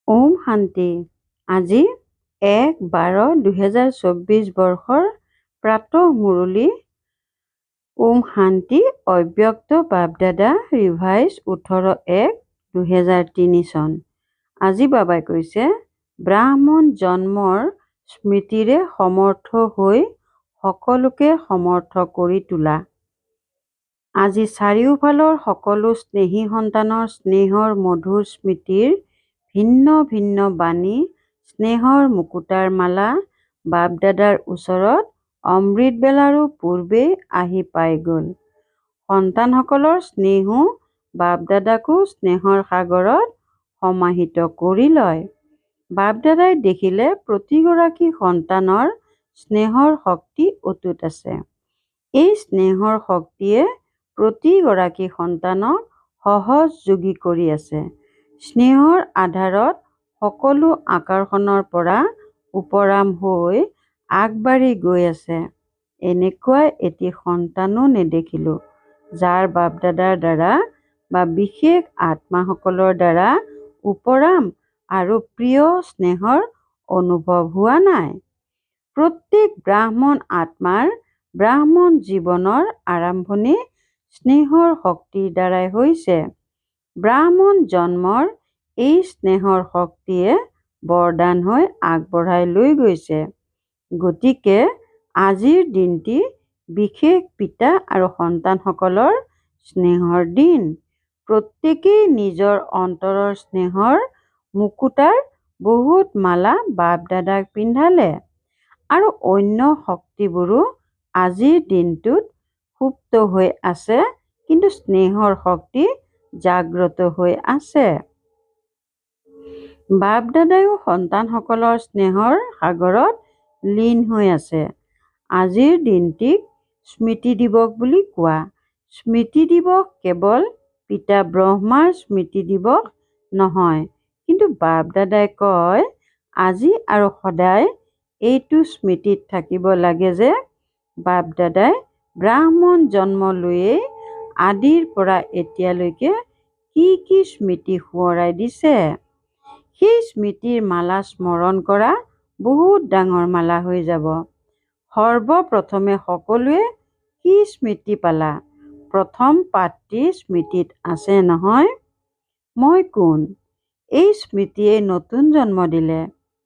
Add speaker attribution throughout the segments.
Speaker 1: ওম শান্তি। আজি 1/12/2024 বৰ্ষৰ প্ৰাতঃ মুৰলী। ওম শান্তি। অব্যক্ত বাপদাদা ৰিভাইজ 18/1/2003 চন। আজি বাবাই কৈছে, ব্ৰাহ্মণ জন্মৰ স্মৃতিৰে সমৰ্থ হৈ সকলোকে সমৰ্থ কৰি তোলা। আজি চাৰিওফালৰ সকলো স্নেহী সন্তানৰ স্নেহৰ মধুৰ স্মৃতিৰ ভিন্ন ভিন্ন বাণী স্নেহৰ মুকুতাৰ মালা বাপদাদাৰ ওচৰত অমৃতবেলাৰো পূৰ্বেই আহি পাই গ'ল। সন্তানসকলৰ স্নেহো বাপদাদাকো স্নেহৰ সাগৰত সমাহিত কৰি লয়। বাপদাদাই দেখিলে প্ৰতিগৰাকী সন্তানৰ স্নেহৰ শক্তি অটুট আছে। এই স্নেহৰ শক্তিয়ে প্ৰতিগৰাকী সন্তানক সহযোগী কৰি আছে। স্নেহৰ আধাৰত সকলো আকৰ্ষণৰ পৰা উপৰাম হৈ আগবাঢ়ি গৈ আছে। এনেকুৱাই এটি সন্তানো নেদেখিলোঁ, যাৰ বাপদাদাৰ দ্বাৰা বা বিশেষ আত্মাসকলৰ দ্বাৰা উপৰাম আৰু প্ৰিয় স্নেহৰ অনুভৱ হোৱা নাই। প্ৰত্যেক ব্ৰাহ্মণ আত্মাৰ ব্ৰাহ্মণ জীৱনৰ আৰম্ভণি স্নেহৰ শক্তিৰ দ্বাৰাই হৈছে। ব্ৰাহ্মণ জন্মৰ এই স্নেহৰ শক্তিয়ে বৰদান হৈ আগবঢ়াই লৈ গৈছে। গতিকে আজিৰ দিনটি বিশেষ পিতা আৰু সন্তানসকলৰ স্নেহৰ দিন। প্ৰত্যেকেই নিজৰ অন্তৰৰ স্নেহৰ মুকুতাৰ বহুত মালা বাপদাদাক পিন্ধালে আৰু অন্য শক্তিবোৰো আজিৰ দিনটোত সুপ্ত হৈ আছে, কিন্তু স্নেহৰ শক্তি জাগ্ৰত হৈ আছে। বাপদাদায়ো সন্তানসকলৰ স্নেহৰ সাগৰত লীন হৈ আছে। আজিৰ দিনটিক স্মৃতি দিৱস বুলি কোৱা। স্মৃতি দিৱস কেৱল পিতা ব্ৰহ্মাৰ স্মৃতি দিৱস নহয়, কিন্তু বাপদাদাই কয় আজি আৰু সদায় এইটো স্মৃতিত থাকিব লাগে যে বাপদাদাই ব্ৰাহ্মণ জন্ম লৈয়েই আদিৰ পৰা এতিয়ালৈকে কি কি স্মৃতি সোঁৱৰাই দিছে। সেই স্মৃতিৰ মালা স্মৰণ কৰা বহুত ডাঙৰ মালা হৈ যাব। সৰ্বপ্ৰথমে সকলোৱে কি স্মৃতি পালা? প্ৰথম পাঠটি স্মৃতিত আছে নহয়, মই কোন? এই স্মৃতিয়ে নতুন জন্ম দিলে।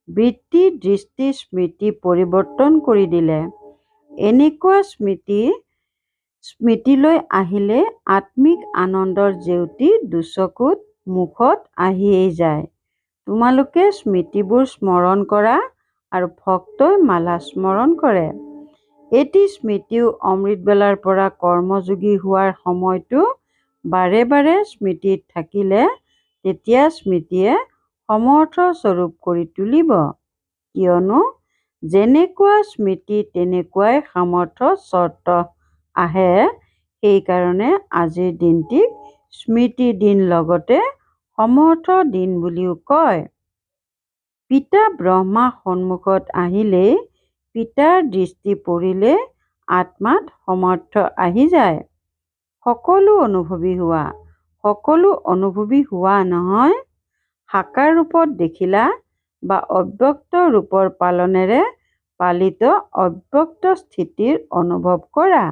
Speaker 1: বৃত্তি দৃষ্টি স্মৃতি পৰিৱৰ্তন কৰি দিলে। এনেকুৱা স্মৃতিলৈ আহিলে আত্মিক আনন্দৰ জেউতি দুচকুত মুখত আহিয়েই যায়। তোমালোকে স্মৃতিবোৰ স্মৰণ কৰা আৰু ভক্তই মালা স্মৰণ কৰে। এটি স্মৃতিও অমৃতবেলাৰ পৰা কৰ্মযোগী হোৱাৰ সময়তো বাৰে বাৰে স্মৃতিত থাকিলে তেতিয়া স্মৃতিয়ে সমৰ্থ স্বৰূপ কৰি তুলিব। কিয়নো যেনেকুৱা স্মৃতি তেনেকুৱাই সামৰ্থ্য চৰ্ত আহে। সেইকাৰণে আজিৰ দিনটিক স্মৃতি দিন লগতে সমৰ্থ দিন বুলিও কয়। পিতা ব্ৰহ্মা সন্মুখত আহিলেই পিতাৰ দৃষ্টি পৰিলে আত্মাত সমৰ্থ আহি যায়। সকলো অনুভৱী হোৱা নহয়, সাকাৰ ৰূপত দেখিলা বা অব্যক্ত ৰূপৰ পালনেৰে পালিত অব্যক্ত স্থিতিৰ অনুভৱ কৰা।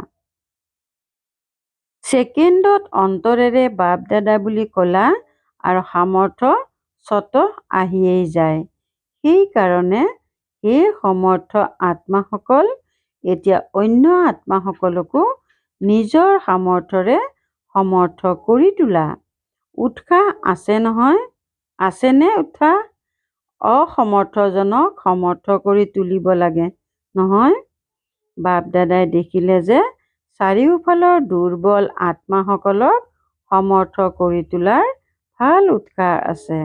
Speaker 1: ছেকেণ্ডত অন্তৰেৰে বাপদাদা বুলি ক'লা আৰু সামৰ্থ্য স্বতঃ আহিয়েই যায়। সেইকাৰণে হে সমৰ্থ আত্মাসকল, এতিয়া অন্য আত্মাসকলকো নিজৰ সামৰ্থ্যৰে সমৰ্থ কৰি তোলা। উৎসাহ আছে নহয়? আছেনে উৎসাহ? অসমৰ্থজনক সমৰ্থ কৰি তুলিব লাগে নহয়? বাপদাদাই দেখিলে যে চাৰিওফালৰ দুৰ্বল আত্মাসকলক সমৰ্থ কৰি তোলাৰ ভাল উৎসাহ আছে।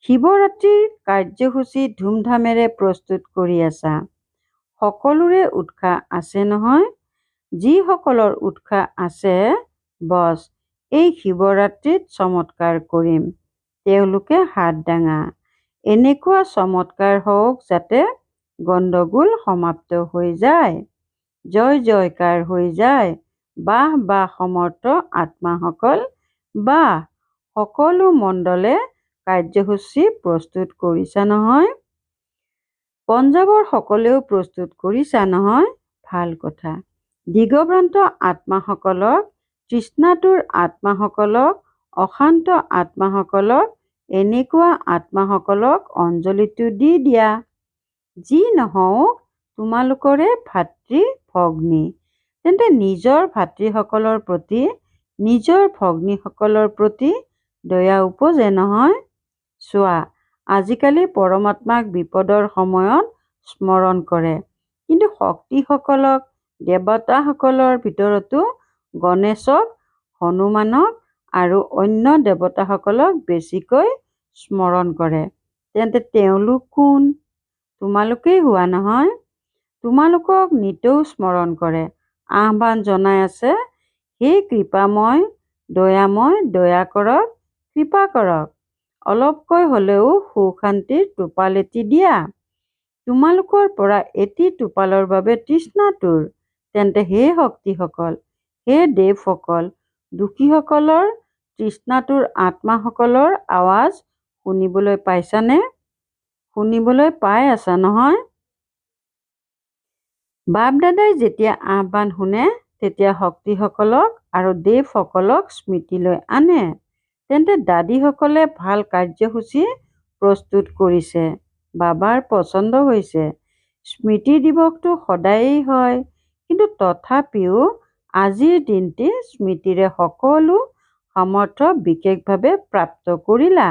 Speaker 1: শিৱৰাত্ৰিৰ কাৰ্যসূচী ধুমধামেৰে প্ৰস্তুত কৰি আছা। সকলোৰে উৎসাহ আছে নহয়? যিসকলৰ উৎসাহ আছে, বছ এই শিৱৰাত্ৰিত চমৎকাৰ কৰিম, তেওঁলোকে হাত দাঙা। এনেকুৱা চমৎকাৰ হওক যাতে গণ্ডগোল সমাপ্ত হৈ যায়, জয় জয়কাৰ হৈ যায়। বাহ বাহ সমৰ্থ আত্মাসকল, বাহ। সকলো মণ্ডলে কাৰ্যসূচী প্ৰস্তুত কৰিছা নহয়? পঞ্জাৱৰ সকলেও প্ৰস্তুত কৰিছা নহয়? ভাল কথা। দিগভ্ৰান্ত আত্মাসকলক, তৃষ্ণাতুৰ আত্মাসকলক, অশান্ত আত্মাসকলক, এনেকুৱা আত্মাসকলক অঞ্জলিটো দি দিয়া। যি নহওক তোমালোকৰে ভাতৃ ভগ্নী। তেন্তে নিজৰ ভাতৃসকলৰ প্ৰতি, নিজৰ ভগ্নীসকলৰ প্ৰতি দয়া উপজে নহয়? চোৱা, আজিকালি পৰমাত্মাক বিপদৰ সময়ত স্মৰণ কৰে, কিন্তু শক্তিসকলক, দেৱতাসকলৰ ভিতৰতো গণেশক, হনুমানক আৰু অন্য দেৱতাসকলক বেছিকৈ স্মৰণ কৰে। তেন্তে তেওঁলোক কোন? তোমালোকেই হোৱা নহয়? তোমালোকক নিতৌ স্মৰণ কৰে, আহ্বান জনাই আছে, হে কৃপাময়, দয়াময়, দয়া কৰক, কৃপা কৰক। অলপকৈ হ'লেও সুখ-শান্তিৰ টোপাল এটি দিয়া। তোমালোকৰ পৰা এটি টোপালৰ বাবে তৃষ্ণাতুৰ। তেন্তে হে শক্তিসকল, হে দেৱসকল, দুখীসকলৰ, তৃষ্ণাতুৰ আত্মাসকলৰ আৱাজ শুনিবলৈ পাইছানে? শুনিবলৈ পাই আছা নহয়? বাপ দাদাই যেতিয়া আহ্বান শুনে, তেতিয়া শক্তিসকলক আৰু দেৱসকলক স্মৃতিলৈ আনে। তেন্তে দাদীসকলে ভাল কাৰ্যসূচী প্ৰস্তুত কৰিছে। বাবাৰ পচন্দ হৈছে। স্মৃতি দিৱসটো সদায়েই হয়, কিন্তু তথাপিও আজিৰ দিনটি স্মৃতিৰে সকলো সামৰ্থ্য বিশেষভাৱে প্ৰাপ্ত কৰিলা।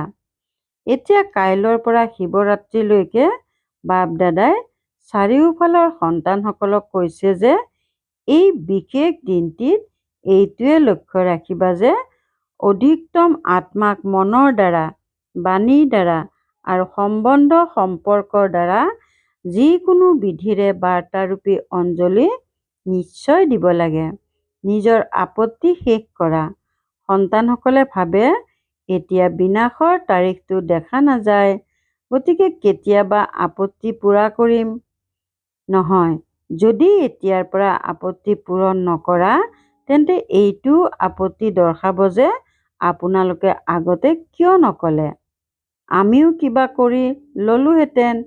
Speaker 1: এতিয়া কাইলৈৰ পৰা শিৱৰাত্ৰিলৈকে বাপ দাদাই চাৰিওফালৰ সন্তানসকলক কৈছে যে এই বিশেষ দিনটিত এইটোৱে লক্ষ্য ৰাখিবা যে অধিকতম আত্মাক মনৰ দ্বাৰা, বাণীৰ দ্বাৰা আৰু সম্বন্ধ সম্পৰ্কৰ দ্বাৰা যিকোনো বিধিৰে বাৰ্তাৰূপী অঞ্জলি নিশ্চয় দিব লাগে। নিজৰ আপত্তি শেষ কৰা। সন্তানসকলে ভাবে এতিয়া বিনাশৰ তাৰিখটো দেখা নাযায়, গতিকে কেতিয়াবা আপত্তি পূৰা কৰিম। নহয়, যদি এতিয়াৰ পৰা আপত্তি পূৰণ নকৰা, তেন্তে এইটো আপত্তি দৰ্শাব যে আপোনালোকে আগতে কিয় নকলে। আমিও কিবা কৰি ললোহেঁতেন,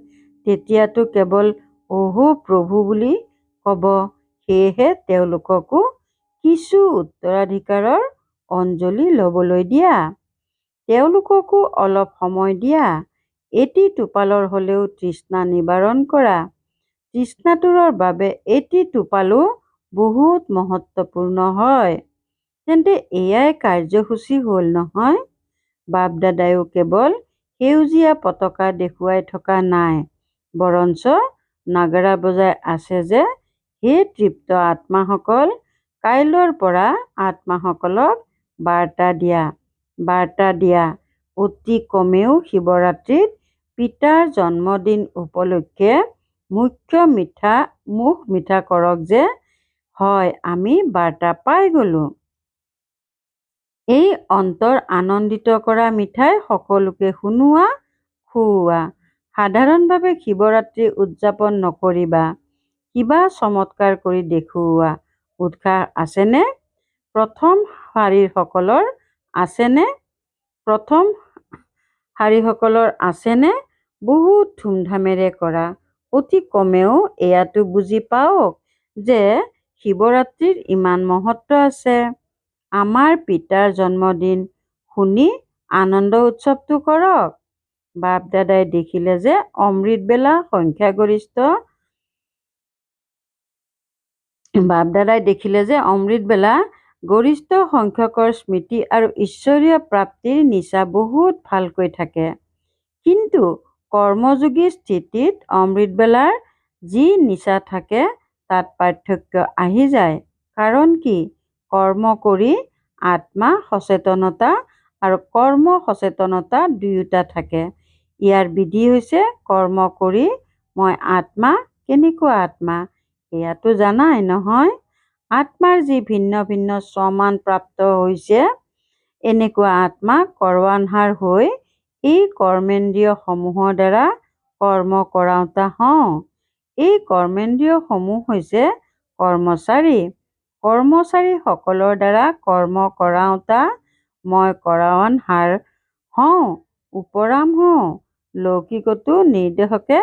Speaker 1: তেতিয়াতো কেৱল অহো প্ৰভু বুলি কব। সেয়েহে তেওঁলোককো কিছু উত্তৰাধিকাৰৰ অঞ্জলি ল'বলৈ দিয়া। তেওঁলোককো অলপ সময় দিয়া। এটি টোপালৰ হ'লেও তৃষ্ণা নিবাৰণ কৰা। তৃষ্ণাতুৰৰ বাবে এটি টোপালো বহুত মহত্বপূৰ্ণ হয়। তেন্তে এয়াই কাৰ্যসূচী হ'ল নহয়? বাপ দাদাইও কেৱল সেউজীয়া পতাকা দেখুৱাই থকা নাই, বৰঞ্চ নাগাৰা বজাই আছে যে হে তৃপ্ত আত্মাসকল, কাইলৈৰ পৰা আত্মাসকলক বাৰ্তা দিয়া, বাৰ্তা দিয়া। অতি কমেও শিৱৰাত্ৰিত পিতাৰ জন্মদিন উপলক্ষে মুখ মিঠা কৰক যে হয় আমি বাৰ্তা পাই গলো। এই অন্তৰ আনন্দিত কৰা মিঠাই সকলোকে শুনোৱা, খুওৱা। সাধাৰণভাৱে শিৱৰাত্ৰি উদযাপন নকৰিবা, কিবা চমৎকাৰ কৰি দেখুওৱা। উৎসাহ আছেনে? প্ৰথম শাৰীৰসকলৰ আছেনে? প্ৰথম শাৰীৰসকলৰ আছেনে? বহুত ধুমধামেৰে কৰা। অতি কমেও এয়াটো বুজি পাওক যে শিৱৰাত্ৰিৰ ইমান মহত্ব আছে। আমাৰ পিতাৰ জন্মদিন শুনি আনন্দ উৎসৱটো কৰক। বাপ দাদাই দেখিলে যে অমৃতবেলা গৰিষ্ঠ সংখ্যকৰ স্মৃতি আৰু ঈশ্বৰীয় প্ৰাপ্তিৰ নিচা বহুত ভালকৈ থাকে। কিন্তু কৰ্মযোগী স্থিতিত অমৃতবেলাৰ যি নিচা থাকে তাত পাৰ্থক্য আহি যায়। কাৰণ কি? কৰ্ম কৰি আত্মা সচেতনতা আৰু কৰ্ম সচেতনতা দুয়োটা থাকে। ইয়াৰ বিধি হৈছে কৰ্ম কৰি মই আত্মা। কেনেকুৱা আত্মা? এয়াতো জানাই নহয়? আত্মাৰ যি ভিন্ন ভিন্ন স্বমান প্ৰাপ্ত হৈছে, এনেকুৱা আত্মা কৰ্মান্ধাৰ হৈ এই কৰ্মেন্দ্ৰিয়সমূহৰ দ্বাৰা কৰ্ম কৰাওঁতা হওঁ। এই কৰ্মেন্দ্ৰিয়সমূহ হৈছে কৰ্মচাৰী। কৰ্মচাৰীসকলৰ দ্বাৰা কৰ্ম কৰাওঁতা মই কৰাওনহাৰ হওঁ। উপৰাম হওঁ। লৌকিকতো নিৰ্দেশকে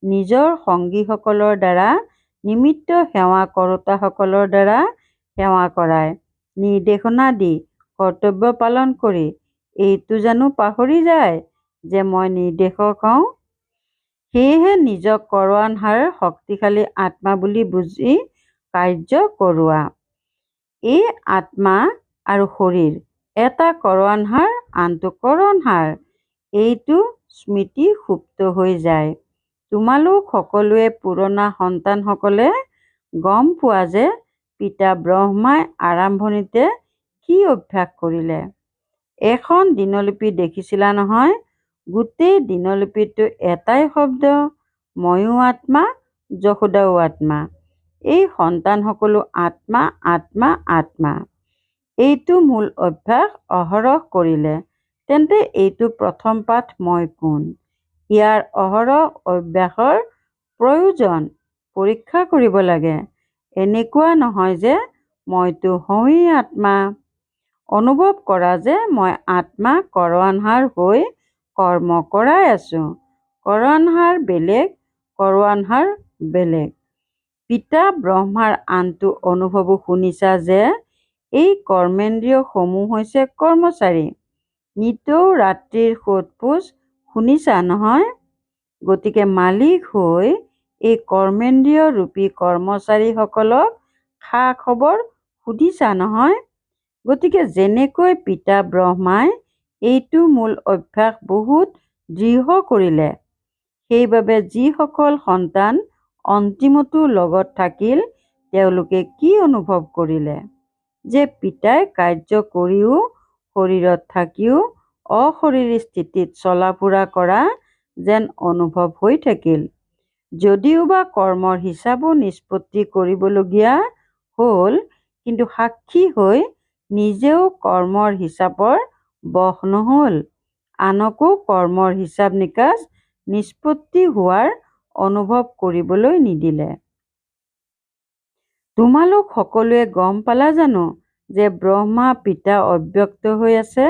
Speaker 1: নিজৰ সংগীসকলৰ দ্বাৰা নিমিত্ত সেৱা কৰোঁতাসকলৰ দ্বাৰা সেৱা কৰায়। নিৰ্দেশনা দি কৰ্তব্য পালন কৰি এইটো জানো পাহৰি যায় যে মই নিৰ্দেশক হওঁ। সেয়েহে নিজক কৰৱানহাৰ শক্তিশালী আত্মা বুলি বুজি কাৰ্য কৰোৱা। এই আত্মা আৰু শৰীৰ এটা কৰৱানহাৰ আনটো কৰণহাৰ। এইটো স্মৃতি সুপ্ত হৈ যায়। তোমালোক সকলোৱে পুৰণা সন্তানসকলে গম পোৱা যে পিতা ব্ৰহ্মাই আৰম্ভণিতে কি অভ্যাস কৰিলে। এখন দিনলিপি দেখিছিলা নহয়? গোটেই দিনলিপিটো এটাই শব্দ, ময়ো আত্মা, যশোদাও আত্মা। এই সন্তানসকলো আত্মা আত্মা আত্মা। এইটো মূল অভ্যাস অহৰহ কৰিলে তেন্তে এইটো প্ৰথম পাঠ মই কোন? ইয়াৰ অহৰহ অভ্যাসৰ প্ৰয়োজন। পৰীক্ষা কৰিব লাগে। এনেকুৱা নহয় যে মইতো হওঁৱেই আত্মা। অনুভৱ কৰা যে মই আত্মা কৰৱানহাৰ হৈ কৰ্ম কৰাই আছোঁ। কৰৱানহাৰ বেলেগ, কৰৱানহাৰ বেলেগ। পিতা ব্ৰহ্মাৰ আনটো অনুভৱো শুনিছা যে এই কৰ্মেন্দ্ৰিয়সমূহ হৈছে কৰ্মচাৰী। নিতৌ ৰাত্ৰিৰ সোধপোছ শুনিছা নহয়? গতিকে মালিক হৈ এই কৰ্মেন্দ্ৰিয় ৰূপী কৰ্মচাৰীসকলক খা খবৰ সুধিছা নহয়? গতিকে যেনেকৈ পিতা ব্ৰহ্মাই এইটো মূল অভ্যাস বহুত দৃঢ় কৰিলে, সেইবাবে যিসকল সন্তান অন্তিমতো লগত থাকিল তেওঁলোকে কি অনুভৱ কৰিলে? যে পিতাই কাৰ্য কৰিও শৰীৰত থাকিও অশৰীৰী স্থিতিত চলা ফুৰা কৰা যেন অনুভৱ হৈ থাকিল। যদিওবা কৰ্মৰ হিচাপো নিষ্পত্তি কৰিবলগীয়া হ'ল, কিন্তু সাক্ষী হৈ নিজেও কৰ্মৰ হিচাপৰ বশ নহ'ল, আনকো কৰ্মৰ হিচাপ নিকাচ নিষ্পত্তি হোৱাৰ অনুভৱ কৰিবলৈ নিদিলে। তোমালোক সকলোৱে গম পালা জানো যে ব্ৰহ্মা পিতা অব্যক্ত হৈ আছে?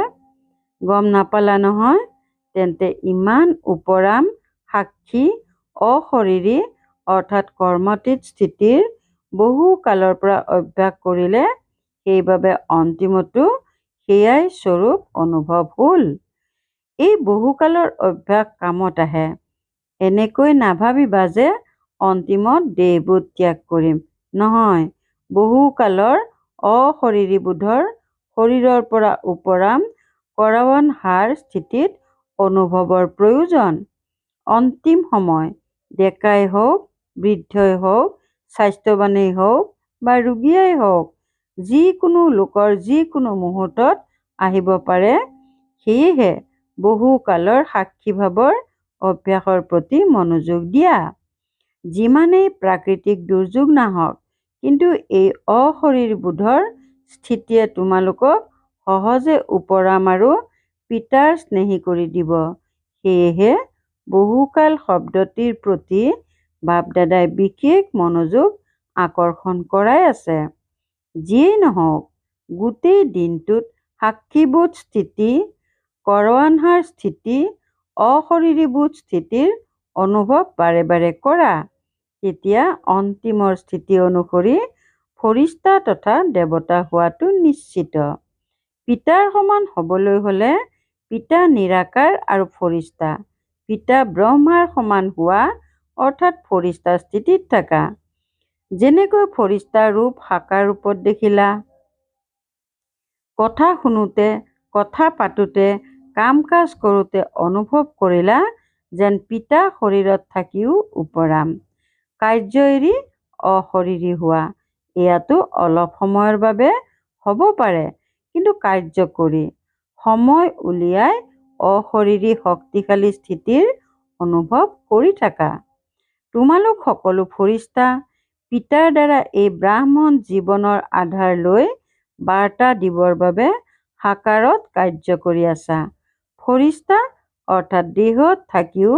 Speaker 1: গম নাপালা নহয়? তেন্তে ইমান উপৰাম সাক্ষী অশৰীৰী অৰ্থাৎ কৰ্মাতীত স্থিতিৰ বহু কালৰ পৰা অভ্যাস কৰিলে, সেইবাবে অন্তিমতো সেয়াই স্বৰূপ অনুভৱ হ'ল। এই বহুকালৰ অভ্যাস কামত আহে। এনেকৈ নাভাবিবা যে অন্তিমত দেহবোধ ত্যাগ কৰিম। নহয়, বহুকালৰ অশৰীৰী বোধৰ শৰীৰৰ পৰা উপৰাম কৰৱানহাৰ স্থিতিত অনুভৱৰ প্ৰয়োজন। অন্তিম সময় ডেকাই হওক, বৃদ্ধই হওক, স্বাস্থ্যৱানেই হওক বা ৰোগীয়েই হওক, যিকোনো লোকৰ যিকোনো মুহূৰ্তত আহিব পাৰে। সেয়েহে বহুকালৰ সাক্ষীভাৱৰ অভ্যাসৰ প্ৰতি মনোযোগ দিয়া। যিমানেই প্ৰাকৃতিক দুৰ্যোগ নাহক, কিন্তু এই অশৰীৰী বোধৰ স্থিতিয়ে তোমালোকক সহজে উপৰাম আৰু পিতাৰ স্নেহী কৰি দিব। সেয়েহে বহুকাল শব্দটিৰ প্ৰতি বাপ-দাদাই বিশেষ মনোযোগ আকৰ্ষণ কৰাই আছে। যিয়েই নহওক, গোটেই দিনটোত সাক্ষীবোধ স্থিতি, কৰৱানহাৰ স্থিতি, অশৰীৰীবোধ স্থিতিৰ অনুভৱ বাৰে বাৰে কৰা। তেতিয়া অন্তিমৰ স্থিতি অনুসৰি ফৰিস্তা তথা দেৱতা হোৱাটো নিশ্চিত। পিতাৰ সমান হ'বলৈ হ'লে পিতা নিৰাকাৰ আৰু ফৰিস্তা, পিতা ব্ৰহ্মাৰ সমান হোৱা অৰ্থাৎ ফৰিস্তা স্থিতিত থকা। যেনেকৈ ফৰিস্তা ৰূপ সাকাৰ ৰূপত দেখিলা। কথা শুনোতে, কথা পাতোতে, কাম কাজ কৰোঁতে অনুভৱ কৰিলা যেন পিতা শৰীৰত থাকিও উপৰাম। কাৰ্য এৰি অশৰীৰী হোৱা, এয়াতো অলপ সময়ৰ বাবে হ'ব পাৰে, কিন্তু কাৰ্য কৰি সময় উলিয়াই অশৰীৰী শক্তিশালী স্থিতিৰ অনুভৱ কৰি থাকা। তোমালোক সকলো ফৰিস্তা। পিতাৰ দ্বাৰা এই ব্ৰাহ্মণ জীৱনৰ আধাৰ লৈ বাৰ্তা দিবৰ বাবে সাকাৰত কাৰ্য কৰি আছা। ফৰিস্তা অৰ্থাৎ দেহত থাকিও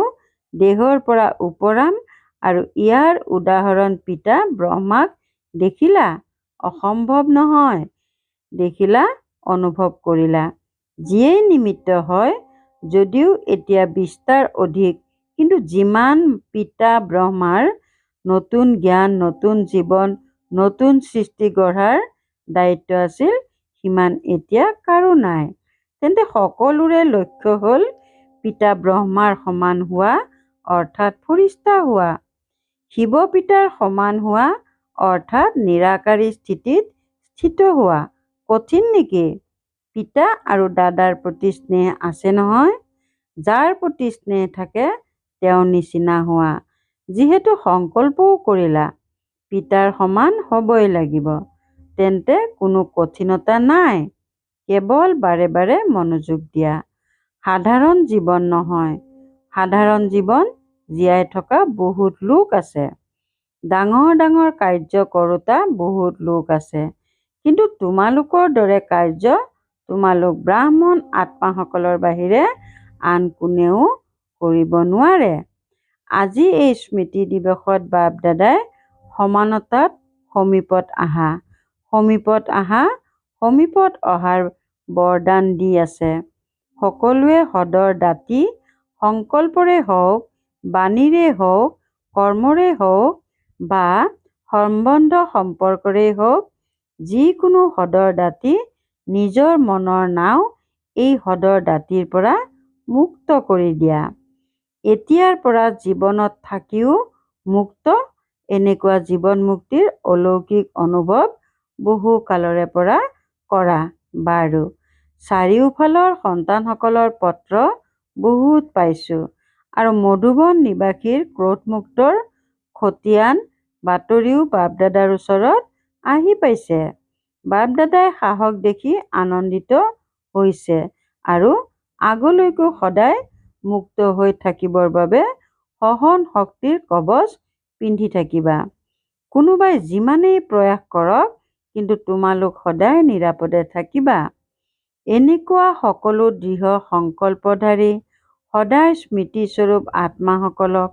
Speaker 1: দেহৰ পৰা উপৰাম আৰু ইয়াৰ উদাহৰণ পিতা ব্ৰহ্মাক দেখিলা, অসম্ভৱ নহয়। দেখিলা, অনুভৱ কৰিলা। যিয়েই নিমিত্ত হয় যদিও এতিয়া বিস্তাৰ অধিক, কিন্তু যিমান পিতা ব্ৰহ্মাৰ নতুন জ্ঞান, নতুন জীৱন, নতুন সৃষ্টি গঢ়াৰ দায়িত্ব আছিল, সিমান এতিয়া কাৰো নাই। তেন্তে সকলোৰে লক্ষ্য হ'ল পিতা ব্ৰহ্মাৰ সমান হোৱা, অৰ্থাৎ ফৰিষ্টা হোৱা। শিৱ পিতাৰ সমান হোৱা, অৰ্থাৎ নিৰাকাৰী স্থিতিত স্থিত হোৱা। কঠিন নেকি? পিতা আৰু দাদাৰ প্ৰতি স্নেহ আছে নহয়। যাৰ প্ৰতি স্নেহ থাকে তেওঁৰ নিচিনা হোৱা। যিহেতু সংকল্পও কৰিলা পিতাৰ সমান হ'বই লাগিব, তেন্তে কোনো কঠিনতা নাই। কেৱল বাৰে বাৰে মনোযোগ দিয়া। সাধাৰণ জীৱন নহয়, সাধাৰণ জীৱন জীয়াই থকা বহুত লোক আছে। ডাঙৰ ডাঙৰ কাৰ্য কৰোতা বহুত লোক আছে, কিন্তু তোমালোকৰ দৰে কাৰ্য তোমালোক ব্ৰাহ্মণ আত্মাসকলৰ বাহিৰে আন কোনেও কৰিব নোৱাৰে। আজি এই স্মৃতি দিৱসত বাপ দাদাই সমানতাত সমীপত আহা, সমীপত আহা, সমীপত অহাৰ বৰদান দি আছে। সকলোৱে সদৰ দাঁতি সংকল্পৰে হওক, বাণীৰে হওক, কৰ্মৰে হওক বা সম্বন্ধ সম্পৰ্কৰেই হওক, যিকোনো সদৰ দাঁতি নিজৰ মনৰ নাও এই সদৰ দাঁতিৰ পৰা মুক্ত কৰি দিয়া। এতিয়াৰ পৰা জীৱনত থাকিও মুক্ত, এনেকুৱা জীৱন মুক্তিৰ অলৌকিক অনুভৱ বহু কালৰে পৰা কৰা। বাৰু, চাৰিওফালৰ সন্তানসকলৰ পত্ৰ বহুত পাইছোঁ আৰু মধুবন নিবাসীৰ ক্ৰোধমুক্তৰ খতিয়ান বাতৰিও বাপদাদাৰ ওচৰত আহি পাইছে। বাপদাদাই সাহস দেখি আনন্দিত হৈছে আৰু আগলৈকো সদায় মুক্ত হৈ থাকিবৰ বাবে সহন শক্তিৰ কৱচ পিন্ধি থাকিবা। কোনোবাই যিমানেই প্ৰয়াস কৰক, কিন্তু তোমালোক সদায় নিৰাপদে থাকিবা। এনেকুৱা সকলো দৃঢ় সংকল্পধাৰী, সদায় স্মৃতিস্বৰূপ আত্মাসকলক,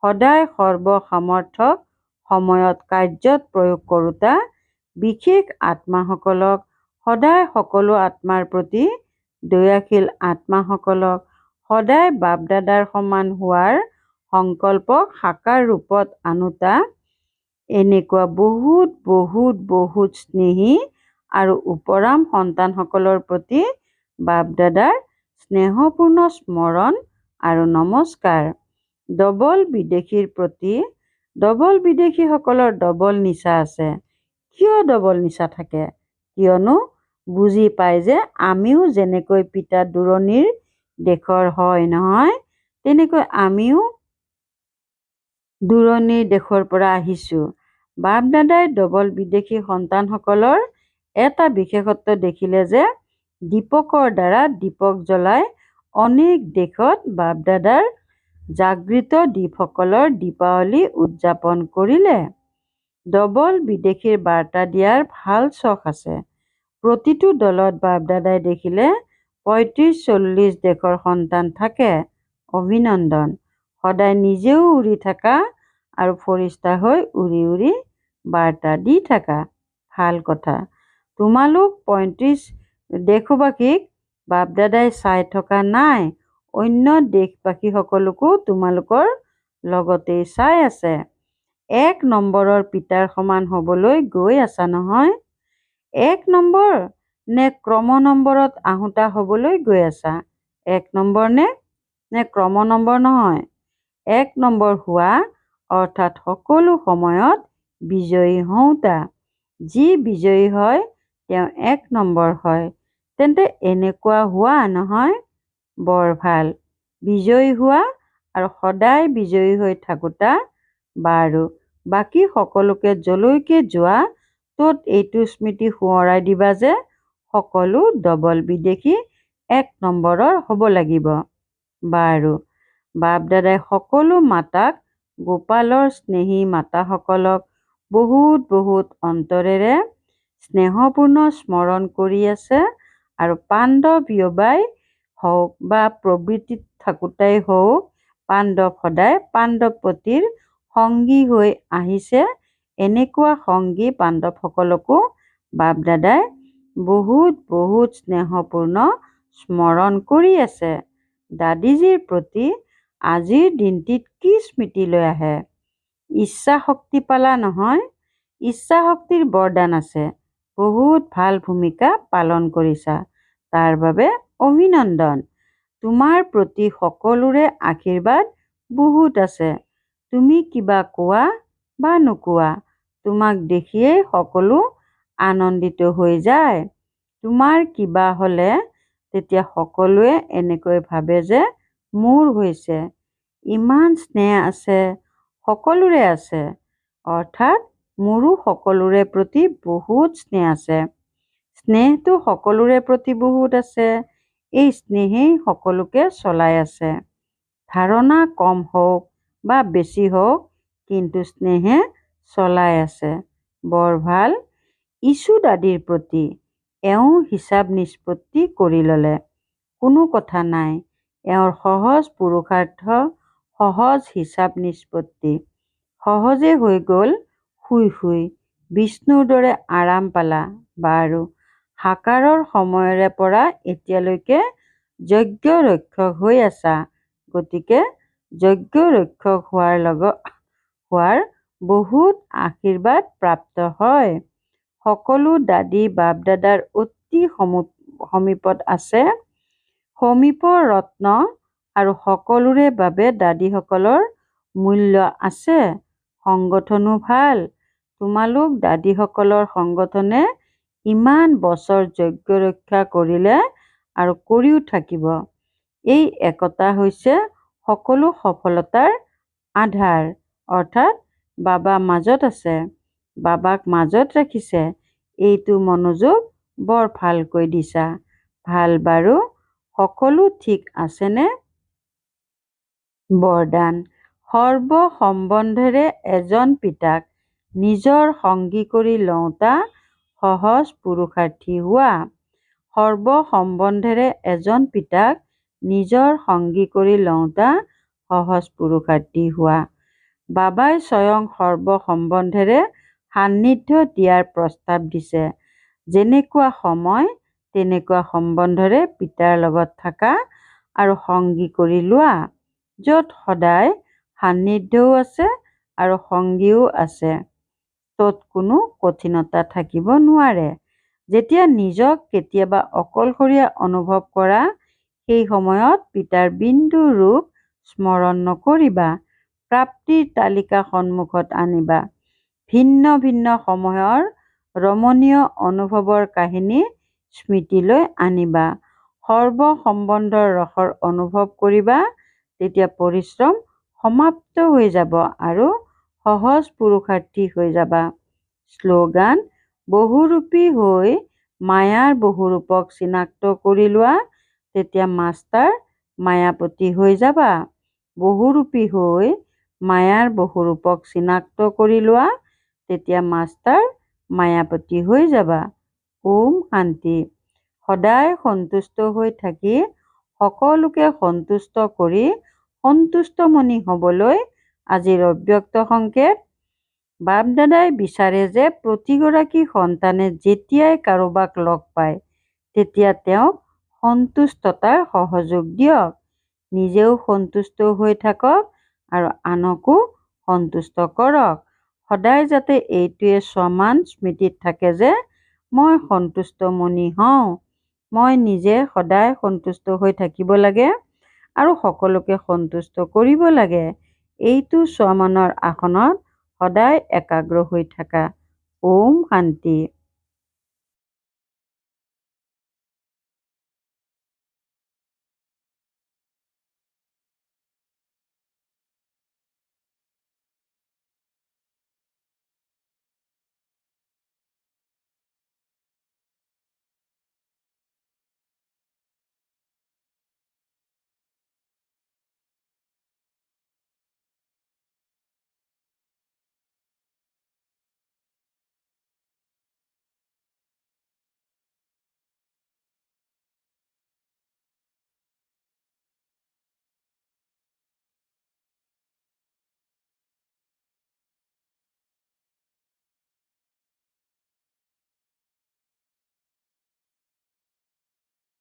Speaker 1: সদায় সৰ্বসমৰ্থক, সময়ত কাৰ্যত প্ৰয়োগ কৰোঁতা বিশেষ আত্মাসকলক, সদায় সকলো আত্মাৰ প্ৰতি দয়াশীল আত্মাসকলক, সদায় বাপদাদাৰ সমান হোৱাৰ সংকল্পক সাকাৰ ৰূপত আনোতা এনেকুৱা বহুত বহুত বহুত স্নেহী আৰু উপৰাম সন্তানসকলৰ প্ৰতি বাপদাদাৰ স্নেহপূৰ্ণ স্মৰণ আৰু নমস্কাৰ। ডবল বিদেশীৰ প্ৰতি, ডবল বিদেশীসকলৰ ডবল নিচা আছে। কিয় ডবল নিচা থাকে? কিয়নো বুজি পায় যে আমিও যেনেকৈ পিতা দূৰণিৰ দেশৰ হয় নহয়, তেনেকৈ আমিও দূৰণিৰ দেশৰ পৰা আহিছোঁ। বাপদাদাই ডবল বিদেশী সন্তানসকলৰ এটা বিশেষত্ব দেখিলে যে দীপকৰ দ্বাৰা দীপক জ্বলাই অনেক দেশত বাপদাদাৰ জাগৃত দ্বীপসকলৰ দীপাৱলী উদযাপন কৰিলে। ডবল বিদেশীৰ বাৰ্তা দিয়াৰ ভাল চখ আছে। প্ৰতিটো দলত বাপদাদাই দেখিলে ৩৫-৪০ দেশৰ সন্তান থাকে। অভিনন্দন। সদায় নিজেও উৰি থাকা আৰু ফৰিষ্টা হৈ উৰি উৰি বাৰ্তা দি থাকা। ভাল কথা। তোমালোক ৩৫ দেশবাসীক বাপদাদাই চাই থকা নাই, অন্য দেশবাসীসকলকো তোমালোকৰ লগতেই চাই আছে। ১ নম্বৰৰ পিতাৰ সমান হ'বলৈ গৈ আছা নহয়। ১ নম্বৰ নে ক্ৰম নম্বৰত আহুতা হ'বলৈ গৈ আছা? ১ নম্বৰ নে ক্ৰম নম্বৰ নহয়? ১ নম্বৰ হোৱা, অৰ্থাৎ সকলো সময়ত বিজয়ী হওঁতা। যি বিজয়ী হয় তেওঁ ১ নম্বৰ হয়। তেন্তে এনেকুৱা হোৱা নহয়। বৰ ভাল। বিজয়ী হোৱা আৰু সদায় বিজয়ী হৈ থাকোঁতা। বাৰু, বাকী সকলোকে যলৈকে যোৱা তত এইটো স্মৃতি সোঁৱৰাই দিবা যে সকলো ডবল বিদেশী ১ নম্বৰৰ হ'ব লাগিব। বাৰু, বাপদাদাই সকলো মাতাক, গোপালৰ স্নেহী মাতাসকলক বহুত বহুত অন্তৰেৰে স্নেহপূৰ্ণ স্মৰণ কৰি আছে আৰু পাণ্ডৱ য়বাই হওক বা প্ৰবৃত্তিত থাকোঁতাই হওক, পাণ্ডৱ সদায় পাণ্ডৱপতিৰ সংগী হৈ আহিছে। এনেকুৱা সংগী পাণ্ডৱসকলকো বাপদাদাই বহুত বহুত স্নেহপূৰ্ণ স্মৰণ কৰি আছে। দাদীজীৰ প্ৰতি আজিৰ দিনটিত কি স্মৃতি লৈ আহে? ইচ্ছা শক্তি পালা নহয়? ইচ্ছা শক্তিৰ বৰদান আছে। বহুত ভাল ভূমিকা পালন কৰিছা। তাৰ বাবে অভিনন্দন। তোমাৰ প্ৰতি সকলোৰে আশীৰ্বাদ বহুত আছে। তুমি কিবা কোৱা বা নোকোৱা, তোমাক দেখিয়েই সকলো আনন্দিত হৈ যায়। তোমাৰ কিবা হ'লে তেতিয়া সকলোৱে এনেকৈ ভাবে যে মোৰ হৈছে। ইমান স্নেহ আছে, সকলোৰে আছে। অৰ্থাৎ মোৰো সকলোৰে প্ৰতি বহুত স্নেহ আছে। স্নেহটো সকলোৰে প্ৰতি বহুত আছে। এই স্নেহেই সকলোকে চলাই আছে। ধাৰণা কম হওক বা বেছি হওক, কিন্তু স্নেহে চলাই আছে। বৰ ভাল। ইছু দাদীৰ প্ৰতি এওঁ হিচাপ নিষ্পত্তি কৰি ল'লে। কোনো কথা নাই। এওঁৰ সহজ পুৰুষাৰ্থ, সহজ হিচাপ নিষ্পত্তি। সহজে হৈ গ'ল শুই শুই। বিষ্ণুৰ দৰে আৰাম পালা। বাৰু, সাকাৰৰ সময়ৰে পৰা এতিয়ালৈকে যজ্ঞ ৰক্ষক হৈ আছা। গতিকে যজ্ঞ ৰক্ষক হোৱাৰ বহুত আশীৰ্বাদ প্ৰাপ্ত হয়। সকলো দাদী বাপ দাদাৰ অতি সমীপত আছে। সমীপৰ ৰত্ন আৰু সকলোৰে বাবে দাদীসকলৰ মূল্য আছে। সংগঠনো ভাল। তোমালোক দাদীসকলৰ সংগঠনে ইমান বছৰ যজ্ঞ ৰক্ষা কৰিলে আৰু কৰিও থাকিব। এই একতা হৈছে সকলো সফলতাৰ আধাৰ। অৰ্থাৎ বাবা মাজত আছে। বাবাক মাজত ৰাখিছে। এইটো মনোযোগ বৰ ভালকৈ দিছা। ভাল বাৰু। সকলো ঠিক আছেনে? বৰদান। সৰ্ব সম্বন্ধেৰে এজন পিতাক নিজৰ সংগী কৰি লওঁতা সহজ পুৰুষাৰ্থী হোৱা। সৰ্ব সম্বন্ধেৰে এজন পিতাক নিজৰ সংগী কৰি লওঁতা সহজ পুৰুষাৰ্থী হোৱা। বাবাই স্বয়ং সৰ্ব সম্বন্ধেৰে সান্নিধ্য দিয়াৰ প্ৰস্তাৱ দিছে। যেনেকুৱা সময় তেনেকুৱা সম্বন্ধৰে পিতাৰ লগত থাকা আৰু সংগী কৰি লোৱা, য'ত সদায় সান্নিধ্যও আছে আৰু সংগীও আছে। ত'ত কোনো কঠিনতা থাকিব নোৱাৰে। যেতিয়া নিজক কেতিয়াবা অকলশৰীয়া অনুভৱ কৰা, সেই সময়ত পিতাৰ বিন্দু ৰূপ স্মৰণ নকৰিবা। প্ৰাপ্তিৰ তালিকা সন্মুখত আনিবা। ভিন্ন ভিন্ন সময়ৰ ৰমণীয় অনুভৱৰ কাহিনী স্মৃতিলৈ আনিবা। সৰ্ব সম্বন্ধৰ ৰসৰ অনুভৱ কৰিবা। তেতিয়া পৰিশ্ৰম সমাপ্ত হৈ যাব আৰু সহজ পুৰুষাৰ্থী হৈ যাবা। শ্লোগান: বহুৰূপী হৈ মায়াৰ বহুৰূপক চিনাক্ত কৰি লোৱা, তেতিয়া মাষ্টাৰ মায়াপতি হৈ যাবা। বহুৰূপী হৈ মায়াৰ বহুৰূপক চিনাক্ত কৰি লোৱা, তেতিয়া মাষ্টাৰ মায়াপতি হৈ যাবা। ওম শান্তি। সদায় সন্তুষ্ট হৈ থাকি সকলোকে সন্তুষ্ট কৰি সন্তুষ্টমণি হ'বলৈ আজিৰ অব্যক্ত সংকেত। বাপ দাদাই বিচাৰে যে প্ৰতিগৰাকী সন্তানে যেতিয়াই কাৰোবাক লগ পায় তেতিয়া তেওঁক সন্তুষ্টতাৰ সহযোগ দিয়ক। নিজেও সন্তুষ্ট হৈ থাকক আৰু আনকো সন্তুষ্ট কৰক। সদায় যাতে এইটোৱে স্বমান স্মৃতিত থাকে যে মই সন্তুষ্টমণি হওঁ। মই নিজে সদায় সন্তুষ্ট হৈ থাকিব লাগে আৰু সকলোকে সন্তুষ্ট কৰিব লাগে। এইটো স্বমানৰ আসনত সদায় একাগ্ৰ হৈ থাকা। ওম শান্তি।